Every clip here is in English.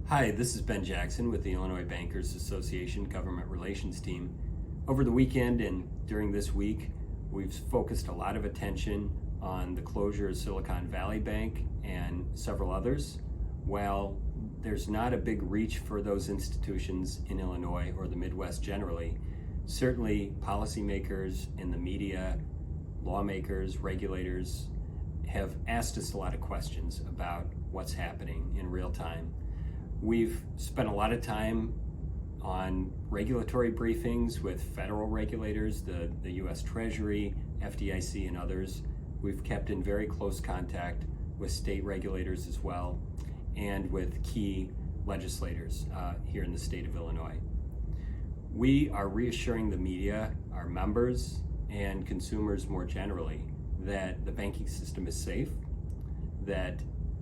Hi, this is Ben Jackson with the Illinois Bankers Association Government Relations Team. Over the weekend and during this week, we've focused a lot of attention on the closure of Silicon Valley Bank and several others. While there's not a big reach for those institutions in Illinois or the Midwest generally, certainly policymakers in the media, lawmakers, regulators have asked us a lot of questions about what's happening in real time. We've spent a lot of time on regulatory briefings with federal regulators, the U.S. Treasury, FDIC, and others. We've kept in very close contact with state regulators as well, and with key legislators here in the state of Illinois. We are reassuring the media, our members, and consumers more generally that the banking system is safe, that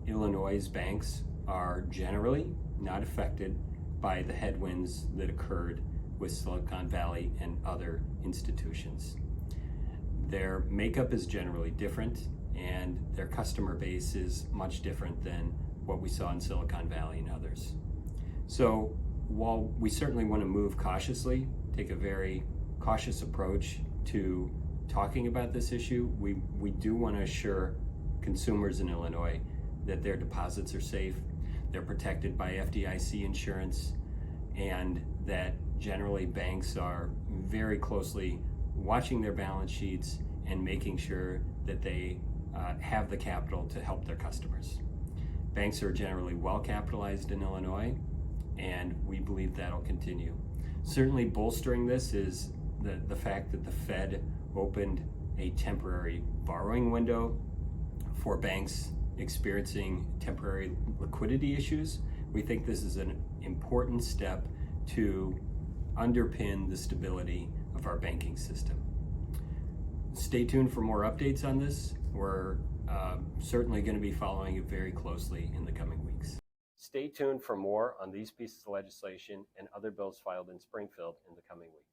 Illinois' banks are generally not affected by the headwinds that occurred with Silicon Valley and other institutions. Their makeup is generally different, and their customer base is much different than what we saw in Silicon Valley and others. So while we certainly want to move cautiously, take a very cautious approach to talking about this issue, we do want to assure consumers in Illinois that their deposits are safe, they're protected by FDIC insurance, and that generally banks are very closely watching their balance sheets and making sure that they have the capital to help their customers. Banks are generally well capitalized in Illinois, and we believe that'll continue. Certainly bolstering this is the fact that the Fed opened a temporary borrowing window for banks experiencing temporary liquidity issues. We think this is an important step to underpin the stability of our banking system. Stay tuned for more updates on this. We're certainly going to be following it very closely in the coming weeks. Stay tuned for more on these pieces of legislation and other bills filed in Springfield in the coming weeks.